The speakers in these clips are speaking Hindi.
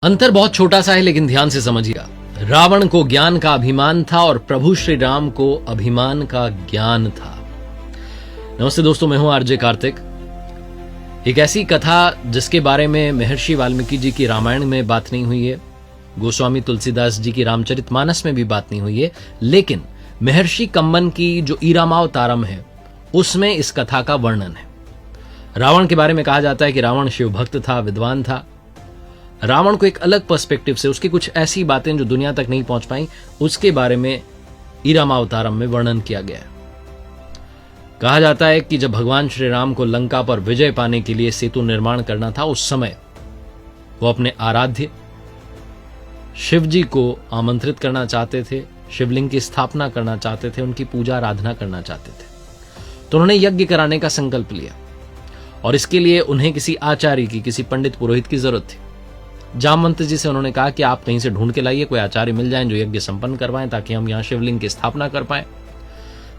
अंतर बहुत छोटा सा है, लेकिन ध्यान से समझिएगा। रावण को ज्ञान का अभिमान था और प्रभु श्री राम को अभिमान का ज्ञान था। नमस्ते दोस्तों, मैं हूं आरजे कार्तिक। एक ऐसी कथा जिसके बारे में महर्षि वाल्मीकि जी की रामायण में बात नहीं हुई है, गोस्वामी तुलसीदास जी की रामचरितमानस में भी बात नहीं हुई है, लेकिन महर्षि कंबन की जो ईरामावतारम है उसमें इस कथा का वर्णन है। रावण के बारे में कहा जाता है कि रावण शिव भक्त था, विद्वान था। रावण को एक अलग पर्सपेक्टिव से उसकी कुछ ऐसी बातें जो दुनिया तक नहीं पहुंच पाई, उसके बारे में ईरामावतारम में वर्णन किया गया है। कहा जाता है कि जब भगवान श्री राम को लंका पर विजय पाने के लिए सेतु निर्माण करना था, उस समय वो अपने आराध्य शिव जी को आमंत्रित करना चाहते थे, शिवलिंग की स्थापना करना चाहते थे, उनकी पूजा आराधना करना चाहते थे। तो उन्होंने यज्ञ कराने का संकल्प लिया और इसके लिए उन्हें किसी आचार्य की, किसी पंडित पुरोहित की जरूरत थी। जामवंत जी से उन्होंने कहा कि आप कहीं से ढूंढ के लाइए, कोई आचार्य मिल जाए जो यज्ञ संपन्न करवाएं ताकि हम यहां शिवलिंग की स्थापना कर पाए।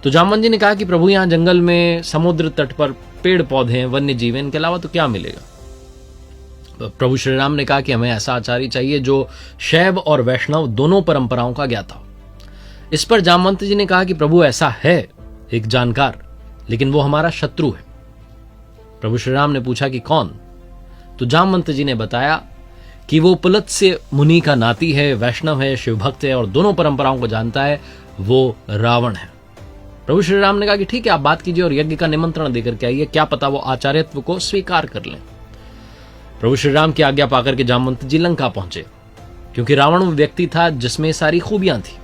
तो जामवंत जी ने कहा कि प्रभु, यहां जंगल में, समुद्र तट पर पेड़ पौधे हैं, वन्य जीव हैं, इनके अलावा तो क्या मिलेगा। प्रभु श्री राम ने कहा कि हमें ऐसा आचार्य चाहिए जो शैव और वैष्णव दोनों परंपराओं का ज्ञाता हो। इस पर जामवंत जी ने कहा कि प्रभु, ऐसा है एक जानकार, लेकिन वो हमारा शत्रु है। प्रभु श्री राम ने पूछा कि कौन। तो जामवंत जी ने बताया कि वो पुलत्स्य मुनि का नाती है, वैष्णव है, शिवभक्त है और दोनों परंपराओं को जानता है, वो रावण है। प्रभु श्री राम ने कहा कि ठीक है, आप बात कीजिए और यज्ञ का निमंत्रण देकर के आइए, क्या पता वो आचार्यत्व को स्वीकार कर लें। प्रभु श्री राम की आज्ञा पाकर के जामवंत जी लंका पहुंचे, क्योंकि रावण वो व्यक्ति था जिसमें सारी खूबियां थी।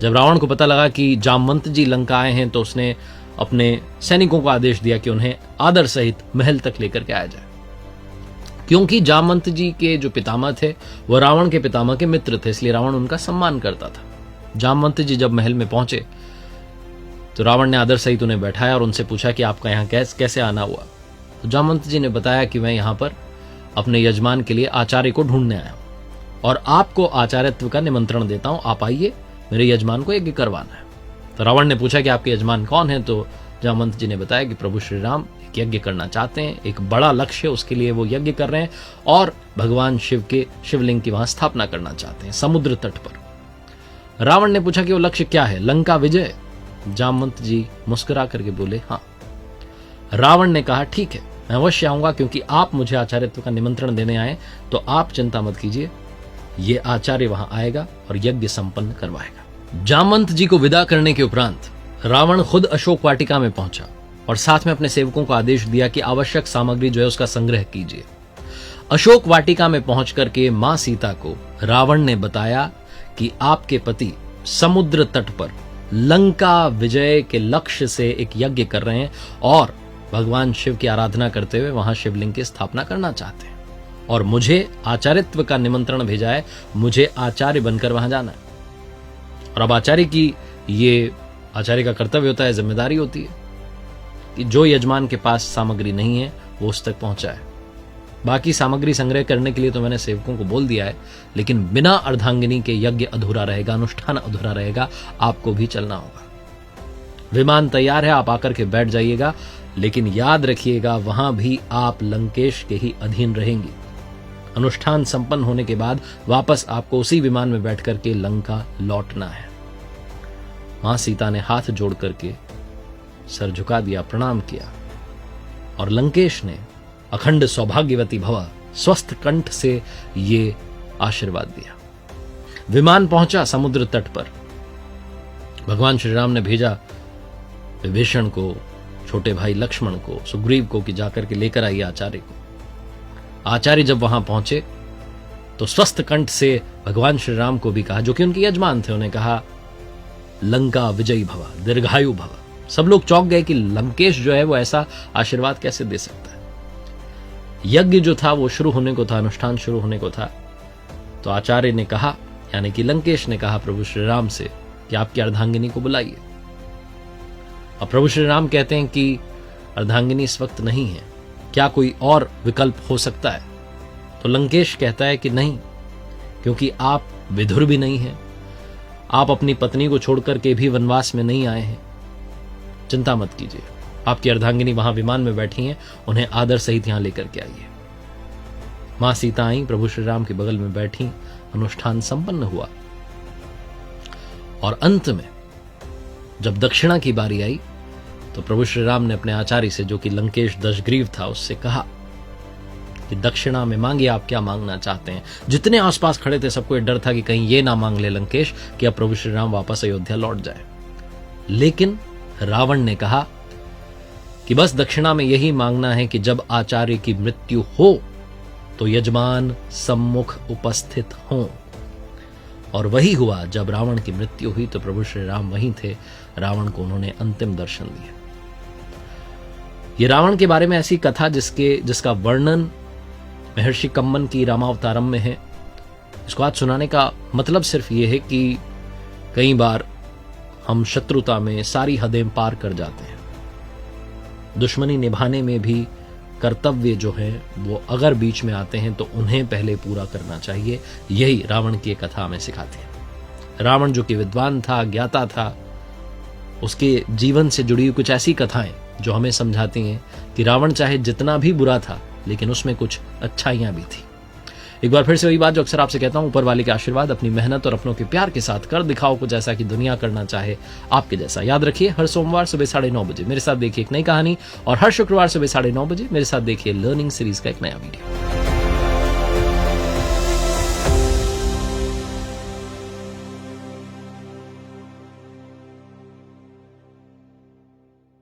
जब रावण को पता लगा कि जामवंत जी लंका आए हैं, तो उसने अपने सैनिकों को आदेश दिया कि उन्हें आदर सहित महल तक लेकर के आया जाए, क्योंकि जामवंत जी के जो पितामह थे वो रावण के पितामह के मित्र थे, इसलिए रावण उनका सम्मान करता था। जामवंत जी जब महल में पहुंचे तो रावण ने आदर सहित उन्हें बैठाया और उनसे पूछा कि आपका यहाँ कैसे आना हुआ। तो जामवंत जी ने बताया कि मैं यहाँ पर अपने यजमान के लिए आचार्य को ढूंढने आया हूं और आपको आचार्यत्व का निमंत्रण देता हूं, आप आइए, मेरे यजमान को यज्ञ करवाना है। तो रावण ने पूछा कि आपके यजमान कौन है। तो जामवंत जी ने बताया कि प्रभु श्री राम एक यज्ञ करना चाहते हैं, एक बड़ा लक्ष्य है, उसके लिए वो यज्ञ कर रहे हैं और भगवान शिव के शिवलिंग की वहां स्थापना करना चाहते हैं समुद्र तट पर। रावण ने पूछा कि वो लक्ष्य क्या है, लंका विजय। जामवंत जी मुस्कुरा करके बोले हाँ। रावण ने कहा ठीक है, मैं अवश्य आऊंगा, क्योंकि आप मुझे आचार्यत्व का निमंत्रण देने आए, तो आप चिंता मत कीजिए, ये आचार्य वहां आएगा और यज्ञ संपन्न करवाएगा। जामवंत जी को विदा करने के उपरांत रावण खुद अशोक वाटिका में पहुंचा और साथ में अपने सेवकों को आदेश दिया कि आवश्यक सामग्री जो है उसका संग्रह कीजिए। अशोक वाटिका में पहुंच करके मां सीता को रावण ने बताया कि आपके पति समुद्र तट पर लंका विजय के लक्ष्य से एक यज्ञ कर रहे हैं और भगवान शिव की आराधना करते हुए वहां शिवलिंग की स्थापना करना चाहते हैं और मुझे आचार्यत्व का निमंत्रण भेजा है, मुझे आचार्य बनकर वहां जाना है। और अब आचार्य का कर्तव्य होता है, जिम्मेदारी होती है कि जो यजमान के पास सामग्री नहीं है वो उस तक पहुंचाए। बाकी सामग्री संग्रह करने के लिए तो मैंने सेवकों को बोल दिया है, लेकिन बिना अर्धांगिनी के यज्ञ अधूरा रहेगा, अनुष्ठान अधूरा रहेगा, आपको भी चलना होगा। विमान तैयार है, आप आकर के बैठ जाइएगा, लेकिन याद रखिएगा वहां भी आप लंकेश के ही अधीन रहेंगी। अनुष्ठान संपन्न होने के बाद वापस आपको उसी विमान में बैठ करके लंका लौटना है। मां सीता ने हाथ जोड़ करके सर झुका दिया, प्रणाम किया और लंकेश ने अखंड सौभाग्यवती भव स्वस्थ कंठ से ये आशीर्वाद दिया। विमान पहुंचा समुद्र तट पर। भगवान श्री राम ने भेजा विभीषण को, छोटे भाई लक्ष्मण को, सुग्रीव को कि जाकर के लेकर आइए आचार्य को। आचार्य जब वहां पहुंचे तो स्वस्थ कंठ से भगवान श्री राम को भी कहा, जो कि उनके यजमान थे, उन्हें कहा लंका विजयी भव, दीर्घायु भव। सब लोग चौंक गए कि लंकेश जो है वो ऐसा आशीर्वाद कैसे दे सकता है। यज्ञ जो था वो शुरू होने को था, अनुष्ठान शुरू होने को था। तो आचार्य ने कहा, यानी कि लंकेश ने कहा प्रभु श्री राम से कि आपकी अर्धांगिनी को बुलाइए। अब प्रभु श्री राम कहते हैं कि अर्धांगिनी इस वक्त नहीं है, क्या कोई और विकल्प हो सकता है। तो लंकेश कहता है कि नहीं, क्योंकि आप विधुर भी नहीं हैं, आप अपनी पत्नी को छोड़कर के भी वनवास में नहीं आए हैं, चिंता मत कीजिए, आपकी अर्धांगिनी वहां विमान में बैठी हैं, उन्हें आदर सहित यहां लेकर के आइए। मां सीता आई, प्रभु श्री राम के बगल में बैठी, अनुष्ठान संपन्न हुआ और अंत में जब दक्षिणा की बारी आई तो प्रभु श्री राम ने अपने आचार्य से, जो कि लंकेश दशग्रीव था, उससे कहा कि दक्षिणा में मांगिए, आप क्या मांगना चाहते हैं। जितने आसपास खड़े थे सबको डर था कि कहीं ये ना मांग ले लंकेश कि अब प्रभु श्री राम वापस अयोध्या लौट जाए। लेकिन रावण ने कहा कि बस दक्षिणा में यही मांगना है कि जब आचार्य की मृत्यु हो तो यजमान सम्मुख उपस्थित हों। और वही हुआ। जब रावण की मृत्यु हुई तो प्रभु श्री राम वहीं थे। रावण को उन्होंने अंतिम दर्शन दिए। ये रावण के बारे में ऐसी कथा जिसका वर्णन महर्षि कम्मन की रामावतारम में है। इसको आज सुनाने का मतलब सिर्फ ये है कि कई बार हम शत्रुता में सारी हदें पार कर जाते हैं। दुश्मनी निभाने में भी कर्तव्य जो है वो अगर बीच में आते हैं तो उन्हें पहले पूरा करना चाहिए। यही रावण की कथा हमें सिखाती है। रावण जो कि विद्वान था, ज्ञाता था, उसके जीवन से जुड़ी हुई कुछ ऐसी कथाएं जो हमें समझाती हैं कि रावण चाहे जितना भी बुरा था लेकिन उसमें कुछ अच्छाइयां भी थी। एक बार फिर से वही बात जो अक्सर आपसे कहता हूं, ऊपर वाले के आशीर्वाद, अपनी मेहनत और अपनों के प्यार के साथ कर दिखाओ कुछ ऐसा कि दुनिया करना चाहे आपके जैसा। याद रखिए, हर सोमवार सुबह 9:30 बजे मेरे साथ देखिए एक नई कहानी, और हर शुक्रवार सुबह 9:30 बजे मेरे साथ देखिए लर्निंग सीरीज का एक नया वीडियो।